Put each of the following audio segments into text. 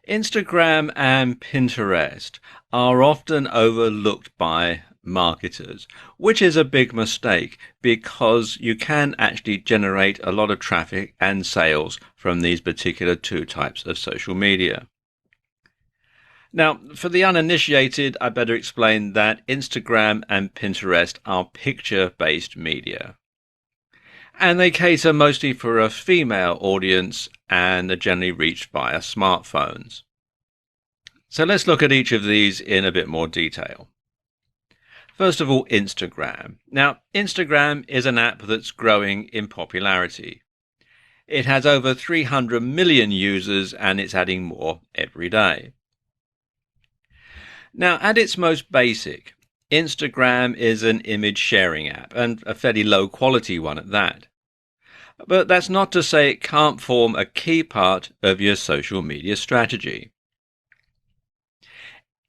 Instagram and Pinterest are often overlooked by marketers, which is a big mistake because you can actually generate a lot of traffic and sales from these particular two types of social media. Now, for the uninitiated, I better explain that Instagram and Pinterest are picture-based media, and they cater mostly for a female audience and are generally reached via smartphones. So let's look at each of these in a bit more detail. First of all, Instagram. Now, Instagram is an app that's growing in popularity. It has over 300 million users and it's adding more every day. Now, at its most basic, Instagram is an image sharing app, and a fairly low quality one at that. But that's not to say it can't form a key part of your social media strategy.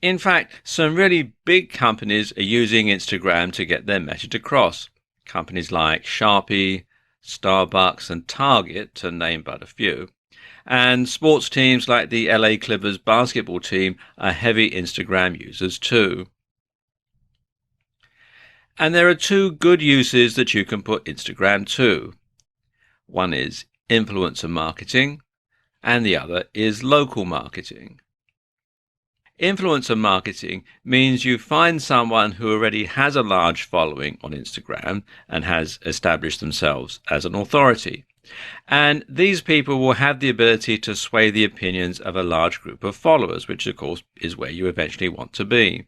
In fact, some really big companies are using Instagram to get their message across. Companies like Sharpie, Starbucks, and Target, to name but a few. And sports teams like the LA Clippers basketball team are heavy Instagram users too. And there are two good uses that you can put Instagram to. One is influencer marketing, and the other is local marketing. Influencer marketing means you find someone who already has a large following on Instagram and has established themselves as an authority. And these people will have the ability to sway the opinions of a large group of followers, which of course is where you eventually want to be.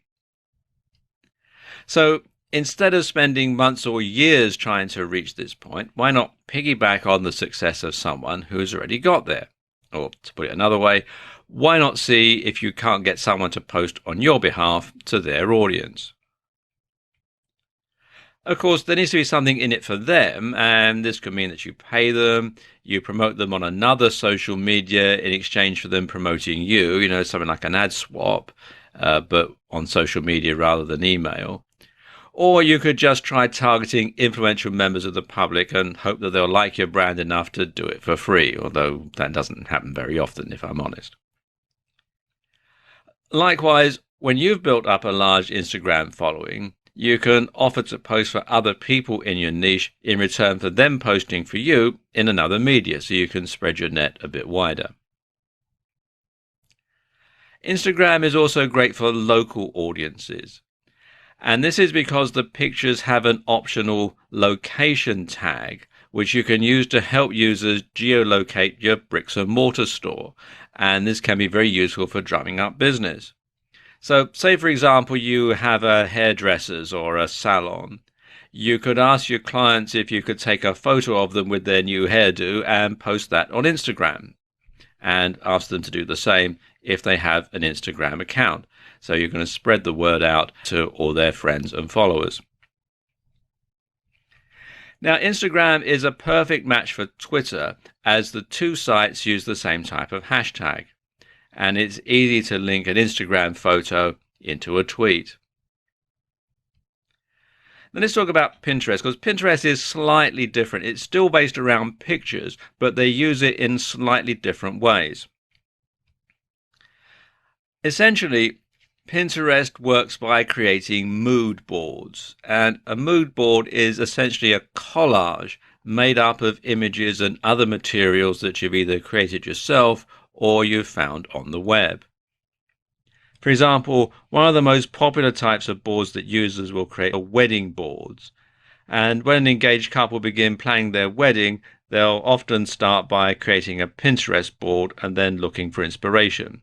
So instead of spending months or years trying to reach this point, why not piggyback on the success of someone who's already got there? Or to put it another way, why not see if you can't get someone to post on your behalf to their audience? Of course, there needs to be something in it for them, and this could mean that you pay them, you promote them on another social media in exchange for them promoting you, something like an ad swap, but on social media rather than email. Or you could just try targeting influential members of the public and hope that they'll like your brand enough to do it for free, although that doesn't happen very often, if I'm honest. Likewise, when you've built up a large Instagram following, you can offer to post for other people in your niche in return for them posting for you in another media, so you can spread your net a bit wider. Instagram is also great for local audiences. And this is because the pictures have an optional location tag, which you can use to help users geolocate your bricks and mortar store. And this can be very useful for drumming up business. So say, for example, you have a hairdresser's or a salon. You could ask your clients if you could take a photo of them with their new hairdo and post that on Instagram, and ask them to do the same if they have an Instagram account. So you're going to spread the word out to all their friends and followers. Now, Instagram is a perfect match for Twitter, as the two sites use the same type of hashtag, and it's easy to link an Instagram photo into a tweet. Then let's talk about Pinterest, because Pinterest is slightly different. It's still based around pictures, but they use it in slightly different ways. Essentially, Pinterest works by creating mood boards, and a mood board is essentially a collage made up of images and other materials that you've either created yourself or you've found on the web. For example, one of the most popular types of boards that users will create are wedding boards. And when an engaged couple begin planning their wedding, they'll often start by creating a Pinterest board and then looking for inspiration.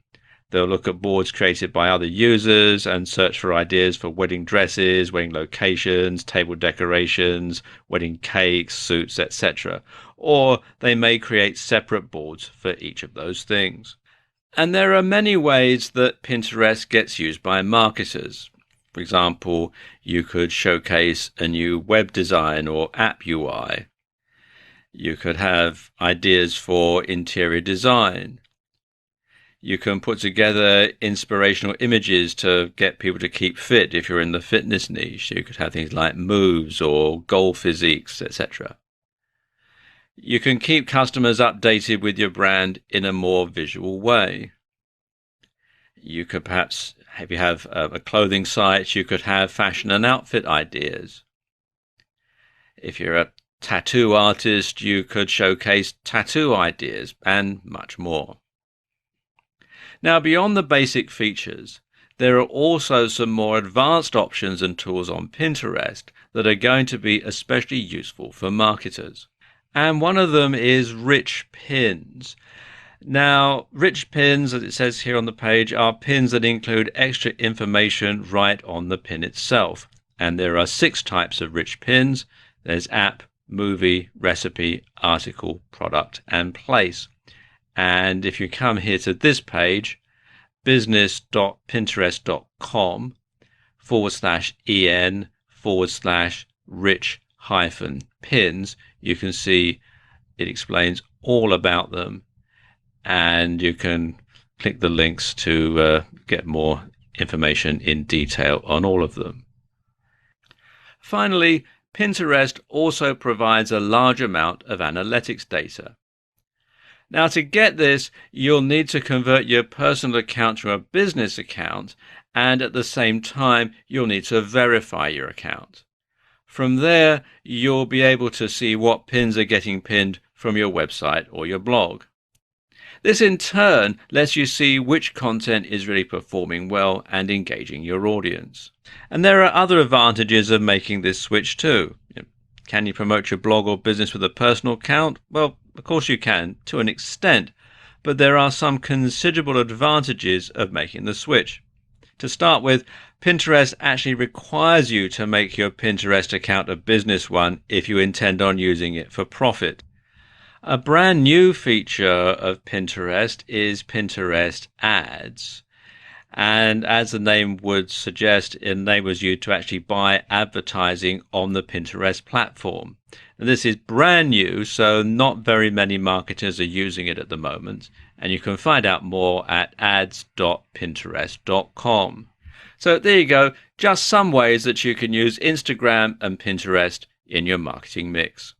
They'll look at boards created by other users and search for ideas for wedding dresses, wedding locations, table decorations, wedding cakes, suits, etc. Or they may create separate boards for each of those things. And there are many ways that Pinterest gets used by marketers. For example, you could showcase a new web design or app UI. You could have ideas for interior design. You can put together inspirational images to get people to keep fit if you're in the fitness niche. You could have things like moves or goal physiques, etc. You can keep customers updated with your brand in a more visual way. You could perhaps, if you have a clothing site, you could have fashion and outfit ideas. If you're a tattoo artist, you could showcase tattoo ideas and much more. Now, beyond the basic features, there are also some more advanced options and tools on Pinterest that are going to be especially useful for marketers. And one of them is rich pins. Now, rich pins, as it says here on the page, are pins that include extra information right on the pin itself. And there are 6 types of rich pins. There's app, movie, recipe, article, product, and place. And if you come here to this page, business.pinterest.com/en/rich-pins, you can see it explains all about them, and you can click the links to get more information in detail on all of them. Finally, Pinterest also provides a large amount of analytics data. Now, to get this, you'll need to convert your personal account to a business account, and at the same time, you'll need to verify your account. From there, you'll be able to see what pins are getting pinned from your website or your blog. This in turn lets you see which content is really performing well and engaging your audience. And there are other advantages of making this switch too. Can you promote your blog or business with a personal account? Well, of course you can, to an extent, but there are some considerable advantages of making the switch. To start with, Pinterest actually requires you to make your Pinterest account a business one if you intend on using it for profit. A brand new feature of Pinterest is Pinterest Ads. And as the name would suggest, it enables you to actually buy advertising on the Pinterest platform. And this is brand new, so not very many marketers are using it at the moment. And you can find out more at ads.pinterest.com. So there you go, just some ways that you can use Instagram and Pinterest in your marketing mix.